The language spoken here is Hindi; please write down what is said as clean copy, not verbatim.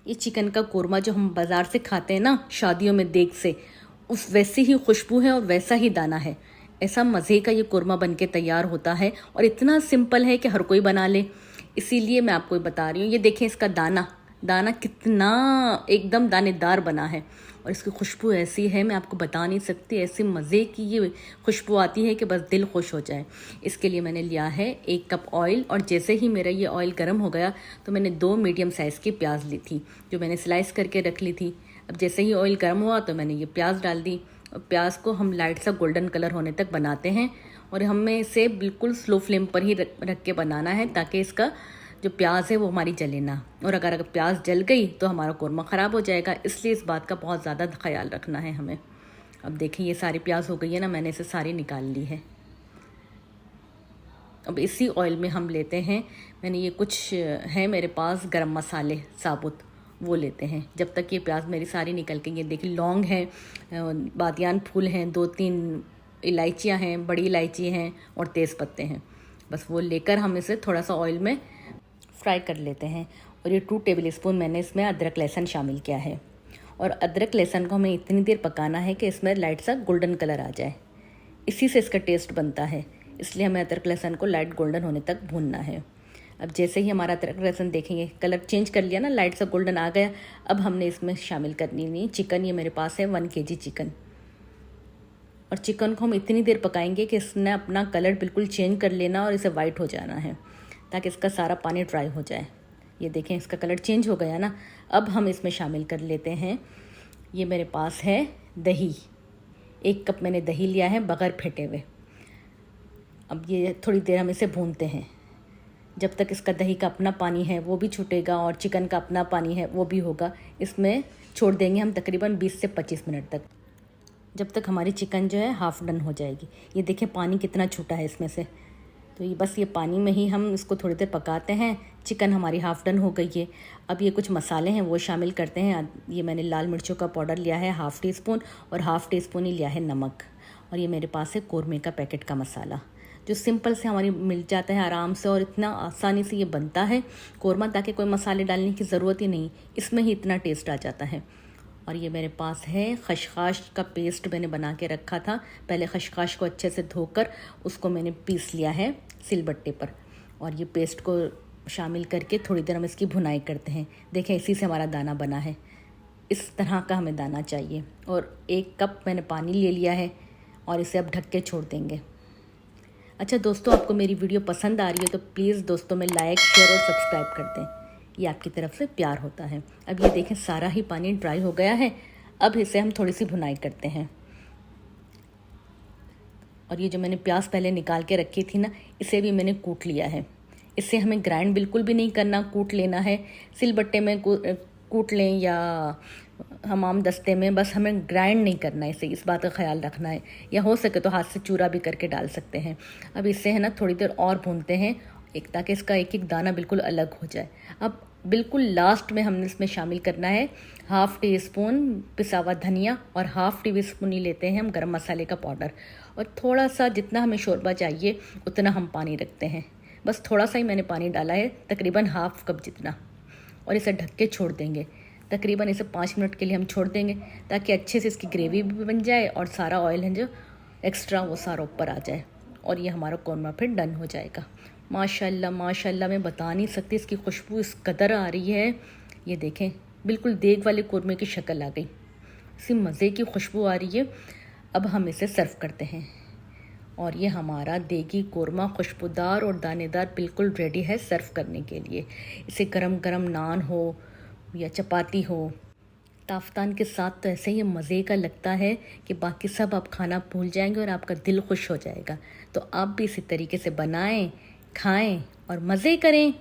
ये चिकन का कोरमा जो हम बाज़ार से खाते हैं ना शादियों में देग से, उस वैसी ही खुशबू है और वैसा ही दाना है। ऐसा मज़े का ये कोरमा बन के तैयार होता है और इतना सिंपल है कि हर कोई बना ले। इसीलिए मैं आपको बता रही हूँ। ये देखें इसका दाना दाना कितना एकदम दानेदार बना है और इसकी खुशबू ऐसी है मैं आपको बता नहीं सकती। ऐसी मज़े की ये खुशबू आती है कि बस दिल खुश हो जाए। इसके लिए मैंने लिया है 1 कप ऑयल और जैसे ही मेरा ये ऑयल गर्म हो गया तो मैंने 2 मीडियम साइज़ की प्याज ली थी जो मैंने स्लाइस करके रख ली थी। अब जैसे ही ऑयल गर्म हुआ तो मैंने ये प्याज डाल दी और प्याज को हम लाइट सा गोल्डन कलर होने तक बनाते हैं और हमें इसे बिल्कुल स्लो फ्लेम पर ही रख के बनाना है ताकि इसका जो प्याज है वो हमारी जले ना। और अगर प्याज जल गई तो हमारा कोरमा ख़राब हो जाएगा, इसलिए इस बात का बहुत ज़्यादा ख्याल रखना है हमें। अब देखिए ये सारी प्याज हो गई है ना, मैंने इसे सारी निकाल ली है। अब इसी ऑयल में हम लेते हैं, मैंने ये कुछ है मेरे पास गरम मसाले साबुत, वो लेते हैं। जब तक ये प्याज मेरी सारी निकल के, ये देखिए लौंग है, बादियान फूल हैं, 2-3 इलायचियाँ हैं, बड़ी इलायची हैं और तेज़ पत्ते हैं। बस वो लेकर हम इसे थोड़ा सा ऑयल में फ्राई कर लेते हैं। और ये 2 टेबल स्पून मैंने इसमें अदरक लहसुन शामिल किया है और अदरक लहसुन को हमें इतनी देर पकाना है कि इसमें लाइट सा गोल्डन कलर आ जाए। इसी से इसका टेस्ट बनता है, इसलिए हमें अदरक लहसुन को लाइट गोल्डन होने तक भूनना है। अब जैसे ही हमारा अदरक लहसुन देखेंगे कलर चेंज कर लिया ना, लाइट सा गोल्डन आ गया। अब हमने इसमें शामिल करनी नहीं चिकन। ये मेरे पास है 1 kg चिकन और चिकन को हम इतनी देर पकाएंगे कि इसने अपना कलर बिल्कुल चेंज कर लेना और इसे वाइट हो जाना है ताकि इसका सारा पानी ड्राई हो जाए। ये देखें इसका कलर चेंज हो गया ना। अब हम इसमें शामिल कर लेते हैं, ये मेरे पास है दही। 1 कप मैंने दही लिया है बगैर फेंटे हुए। अब ये थोड़ी देर हम इसे भूनते हैं जब तक इसका दही का अपना पानी है वो भी छूटेगा और चिकन का अपना पानी है वो भी होगा। इसमें छोड़ देंगे हम तकरीबन 20 से 25 मिनट तक, जब तक हमारी चिकन जो है हाफ़ डन हो जाएगी। ये देखें पानी कितना छूटा है इसमें से, तो ये बस ये पानी में ही हम इसको थोड़ी देर पकाते हैं। चिकन हमारी हाफ़ डन हो गई है। अब ये कुछ मसाले हैं वो शामिल करते हैं। ये मैंने लाल मिर्चों का पाउडर लिया है 1/2 टीस्पून और 1/2 टीस्पून ही लिया है नमक। और ये मेरे पास है कोरमे का पैकेट का मसाला जो सिंपल से हमारी मिल जाता है आराम से और इतना आसानी से ये बनता है कोरमा, ताकि कोई मसाले डालने की ज़रूरत ही नहीं, इसमें ही इतना टेस्ट आ जाता है। और ये मेरे पास है खशखाश का पेस्ट मैंने बना के रखा था। पहले खशखाश को अच्छे से धोकर उसको मैंने पीस लिया है सिलबट्टे पर और ये पेस्ट को शामिल करके थोड़ी देर हम इसकी भुनाई करते हैं। देखें इसी से हमारा दाना बना है, इस तरह का हमें दाना चाहिए। और 1 कप मैंने पानी ले लिया है और इसे अब ढक के छोड़ देंगे। अच्छा दोस्तों, आपको मेरी वीडियो पसंद आ रही है तो प्लीज़ दोस्तों में लाइक शेयर और सब्सक्राइब कर दें, ये आपकी तरफ से प्यार होता है। अब ये देखें सारा ही पानी ड्राई हो गया है। अब इसे हम थोड़ी सी भुनाई करते हैं। और ये जो मैंने प्याज पहले निकाल के रखी थी ना, इसे भी मैंने कूट लिया है। इसे हमें ग्राइंड बिल्कुल भी नहीं करना, कूट लेना है। सिलबट्टे में कूट लें या हमाम दस्ते में, बस हमें ग्राइंड नहीं करना है इसे, इस बात का ख्याल रखना है। या हो सके तो हाथ से चूरा भी करके डाल सकते हैं। अब इससे है ना थोड़ी देर और भूनते हैं ताकि इसका एक एक दाना बिल्कुल अलग हो जाए। अब बिल्कुल लास्ट में हमने इसमें शामिल करना है 1/2 टीस्पून पिसा हुआ धनिया और 1/2 टीस्पून ही लेते हैं हम गरम मसाले का पाउडर। और थोड़ा सा जितना हमें शोरबा चाहिए उतना हम पानी रखते हैं, बस थोड़ा सा ही मैंने पानी डाला है, तकरीबन 1/2 कप जितना। और इसे ढक के छोड़ देंगे, तकरीबन इसे 5 मिनट के लिए हम छोड़ देंगे ताकि अच्छे से इसकी ग्रेवी भी बन जाए और सारा ऑयल है जो एक्स्ट्रा वो सारा ऊपर आ जाए और ये हमारा कोरमा फिर डन हो जाएगा। माशाल्लाह माशाल्लाह, मैं बता नहीं सकती इसकी खुशबू इस कदर आ रही है। ये देखें बिल्कुल देग वाले कोरमे की शक्ल आ गई, इसी मज़े की खुशबू आ रही है। अब हम इसे सर्व करते हैं और ये हमारा देगी कोरमा खुशबूदार और दानेदार बिल्कुल रेडी है सर्व करने के लिए। इसे गरम गरम नान हो या चपाती हो, ताफ्तान के साथ तो ऐसे ही मज़े का लगता है कि बाकी सब आप खाना भूल जाएंगे और आपका दिल खुश हो जाएगा। तो आप भी इसी तरीके से बनाएं, खाएं और मज़े करें।